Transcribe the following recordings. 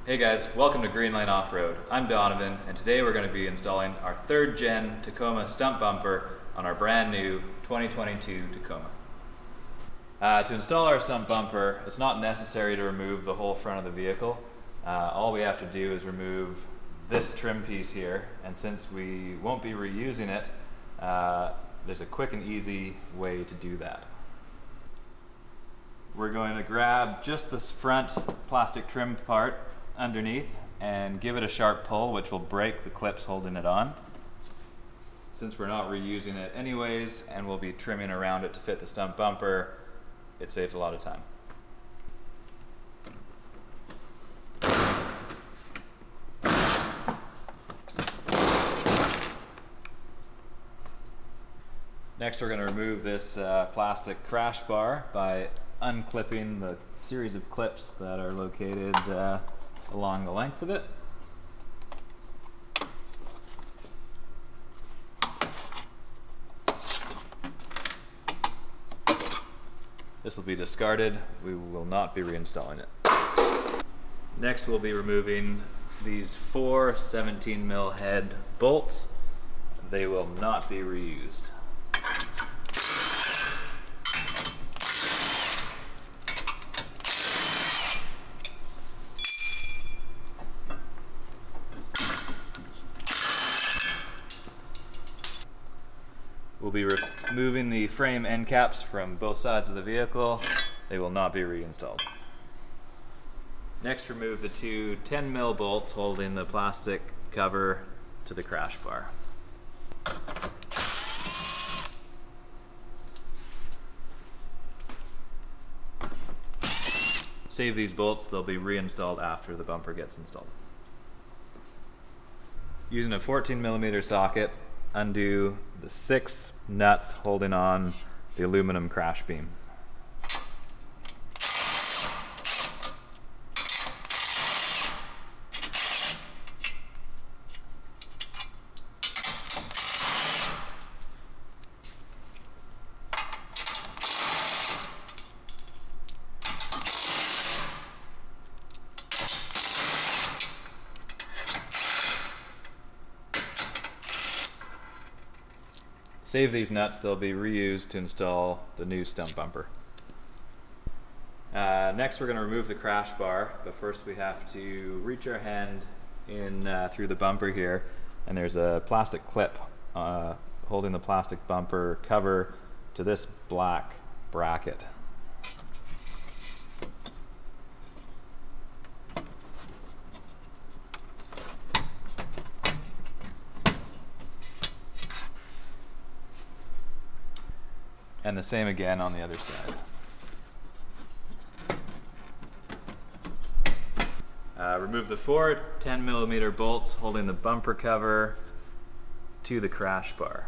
Hey guys, welcome to Greenlane Off-Road. I'm Donovan, and today we're going to be installing our 3rd gen Tacoma stump bumper on our brand new 2022 Tacoma. To install our stump bumper, it's not necessary to remove the whole front of the vehicle. All we have to do is remove this trim piece here, and since we won't be reusing it, there's a quick and easy way to do that. We're going to grab just this front plastic trim part underneath and give it a sharp pull, which will break the clips holding it on. Since we're not reusing it anyways and we'll be trimming around it to fit the stump bumper, it saves a lot of time. Next, we're going to remove this plastic crash bar by unclipping the series of clips that are located along the length of it. This will be discarded. We will not be reinstalling it. Next, we'll be removing these 4 17mm head bolts. They will not be reused. We'll be removing the frame end caps from both sides of the vehicle. They will not be reinstalled. Next, remove the 2 10mm bolts holding the plastic cover to the crash bar. Save these bolts, they'll be reinstalled after the bumper gets installed. Using a 14mm socket, undo the 6 nuts holding on the aluminum crash beam. Save these nuts, they'll be reused to install the new stump bumper. Next, we're going to remove the crash bar, but first we have to reach our hand in through the bumper here, and there's a plastic clip holding the plastic bumper cover to this black bracket. And the same again on the other side. Remove the 4 10mm bolts holding the bumper cover to the crash bar.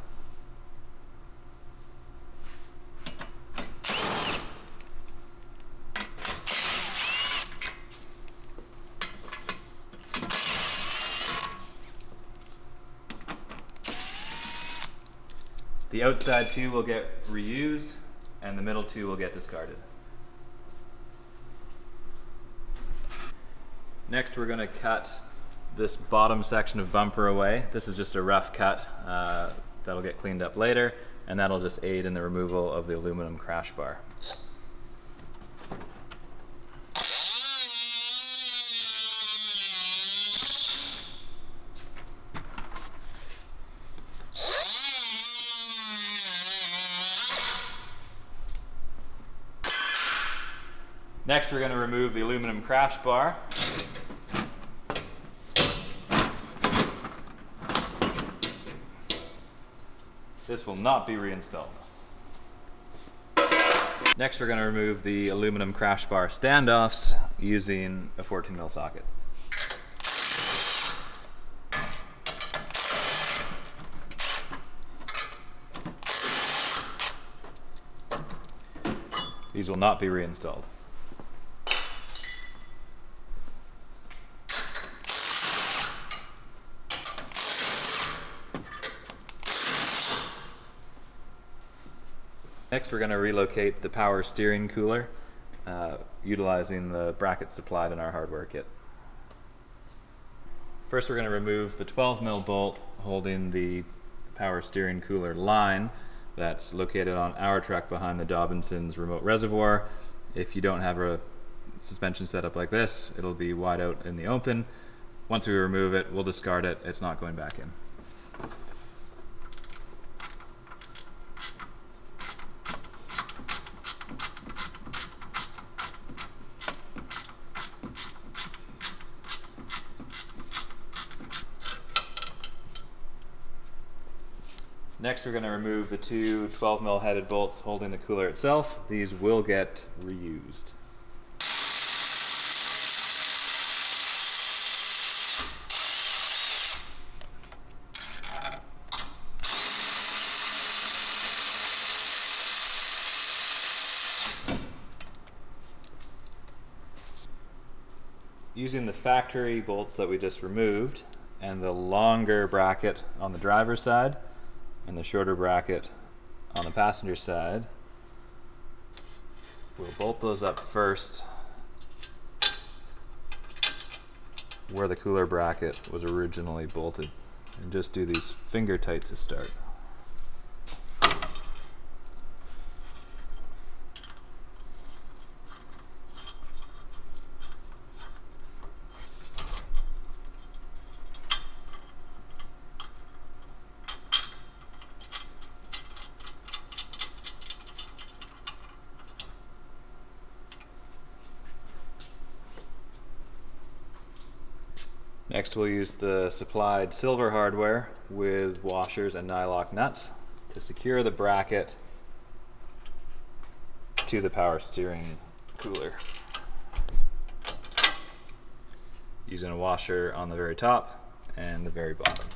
The outside 2 will get reused, and the middle 2 will get discarded. Next, we're going to cut this bottom section of bumper away. This is just a rough cut that'll get cleaned up later, and that'll just aid in the removal of the aluminum crash bar. Next, we're going to remove the aluminum crash bar. This will not be reinstalled. Next, we're going to remove the aluminum crash bar standoffs using a 14mm socket. These will not be reinstalled. Next, we're going to relocate the power steering cooler utilizing the bracket supplied in our hardware kit. First we're going to remove the 12mm bolt holding the power steering cooler line that's located on our truck behind the Dobinson's remote reservoir. If you don't have a suspension setup like this, it'll be wide out in the open. Once we remove it, we'll discard it. It's not going back in. Next we're going to remove the two 12mm headed bolts holding the cooler itself. These will get reused. Using the factory bolts that we just removed and the longer bracket on the driver's side and the shorter bracket on the passenger side, we'll bolt those up first where the cooler bracket was originally bolted, and just do these finger tight to start. Next we'll use the supplied silver hardware with washers and nylock nuts to secure the bracket to the power steering cooler. Using a washer on the very top and the very bottom.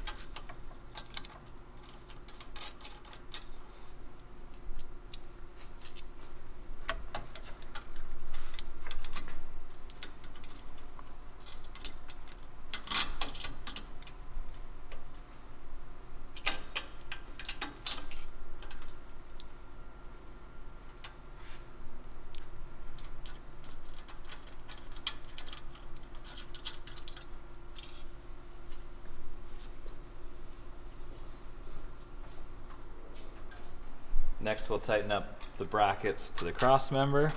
Next we'll tighten up the brackets to the cross member.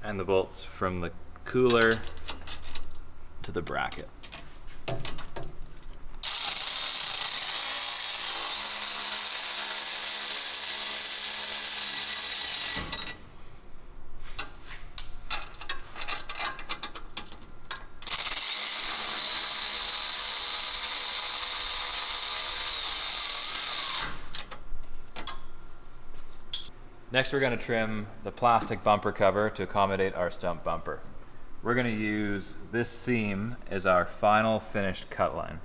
And the bolts from the cooler to the bracket. Next we're going to trim the plastic bumper cover to accommodate our stump bumper. We're going to use this seam as our final finished cut line.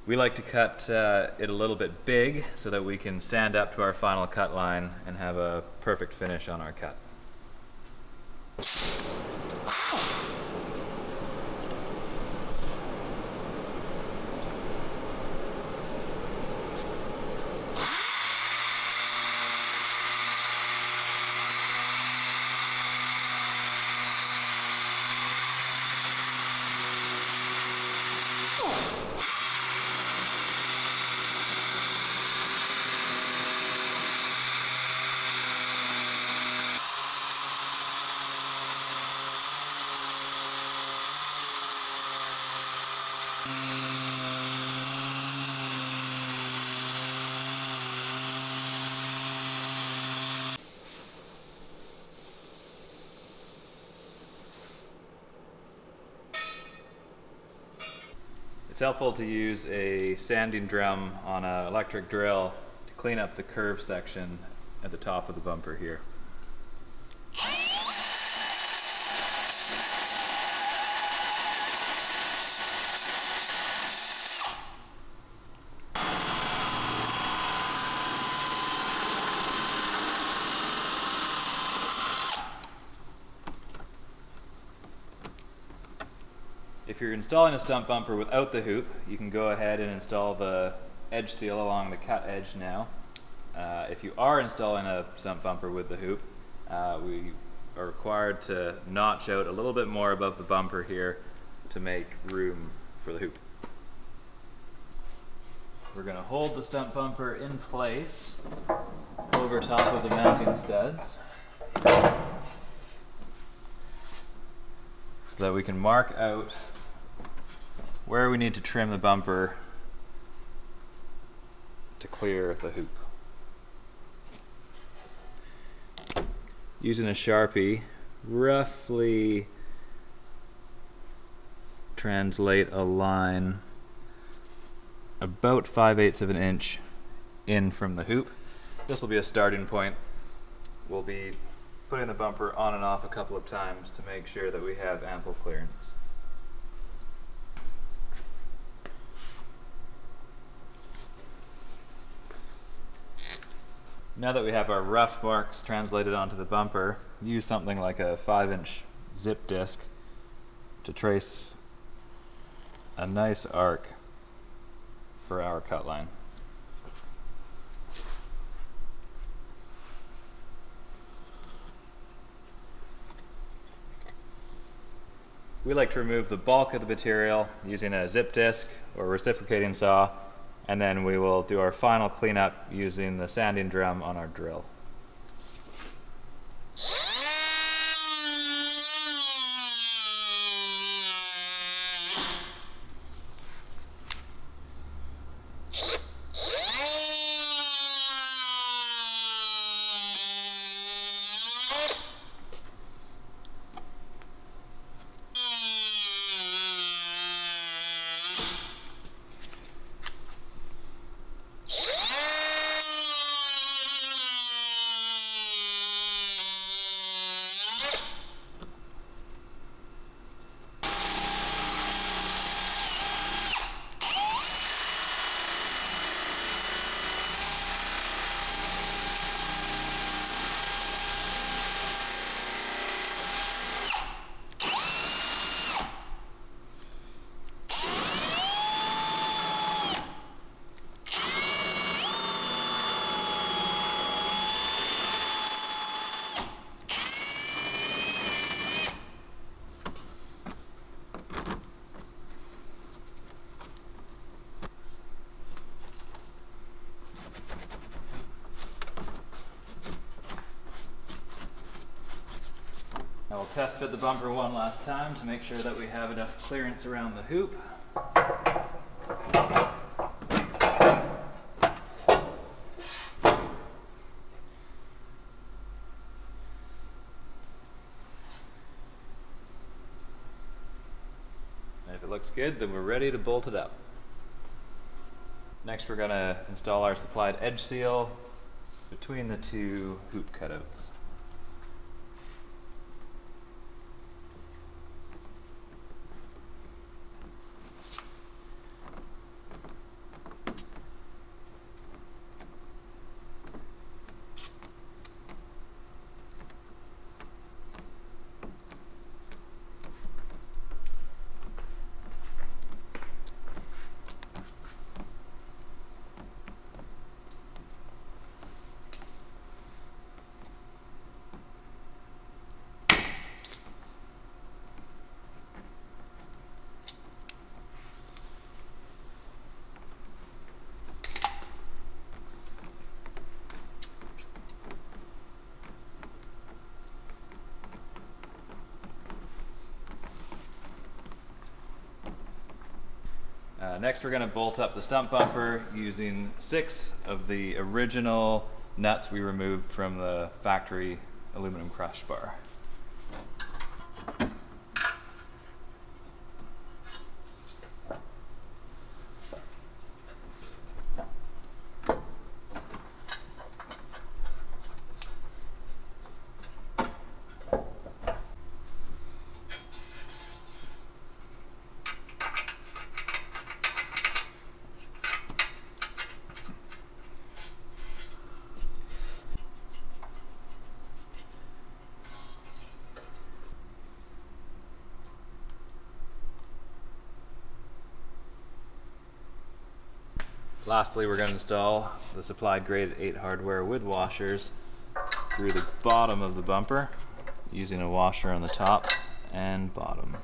We like to cut it a little bit big so that we can sand up to our final cut line and have a perfect finish on our cut. It's helpful to use a sanding drum on an electric drill to clean up the curve section at the top of the bumper here. If you're installing a stump bumper without the hoop, you can go ahead and install the edge seal along the cut edge now. If you are installing a stump bumper with the hoop, we are required to notch out a little bit more above the bumper here to make room for the hoop. We're going to hold the stump bumper in place over top of the mounting studs so that we can mark out where we need to trim the bumper to clear the hoop. Using a Sharpie, roughly translate a line about 5/8 of an inch in from the hoop. This will be a starting point. We'll be putting the bumper on and off a couple of times to make sure that we have ample clearance. Now that we have our rough marks translated onto the bumper, use something like a 5-inch zip disc to trace a nice arc for our cut line. We like to remove the bulk of the material using a zip disc or reciprocating saw, and then we will do our final cleanup using the sanding drum on our drill. Now we'll test fit the bumper one last time to make sure that we have enough clearance around the hoop. And if it looks good, then we're ready to bolt it up. Next we're going to install our supplied edge seal between the two hoop cutouts. Next we're going to bolt up the stump bumper using 6 of the original nuts we removed from the factory aluminum crush bar. Lastly, we're going to install the supplied grade 8 hardware with washers through the bottom of the bumper using a washer on the top and bottom.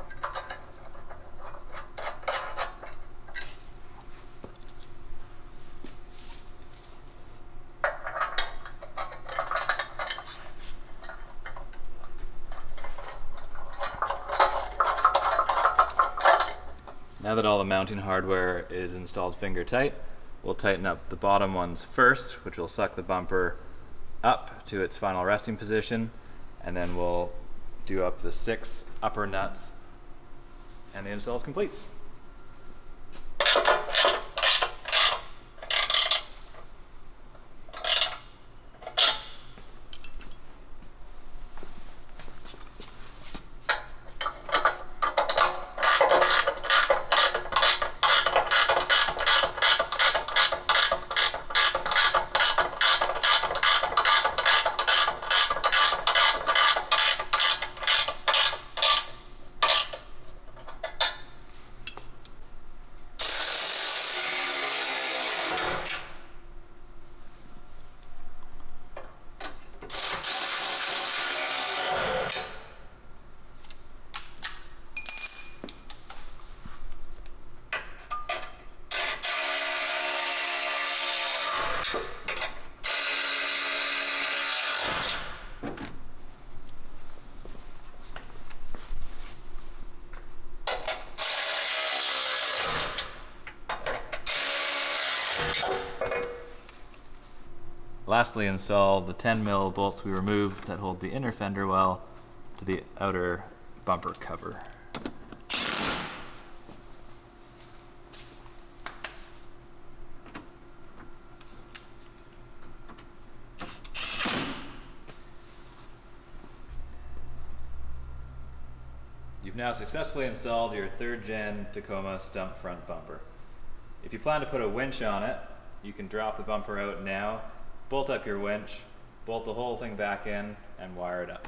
Now that all the mounting hardware is installed finger tight, we'll tighten up the bottom ones first, which will suck the bumper up to its final resting position, and then we'll do up the 6 upper nuts, and the install is complete. Lastly, install the 10mm bolts we removed that hold the inner fender well to the outer bumper cover. You've now successfully installed your 3rd gen Tacoma stump front bumper. If you plan to put a winch on it, you can drop the bumper out now, bolt up your winch, bolt the whole thing back in, and wire it up.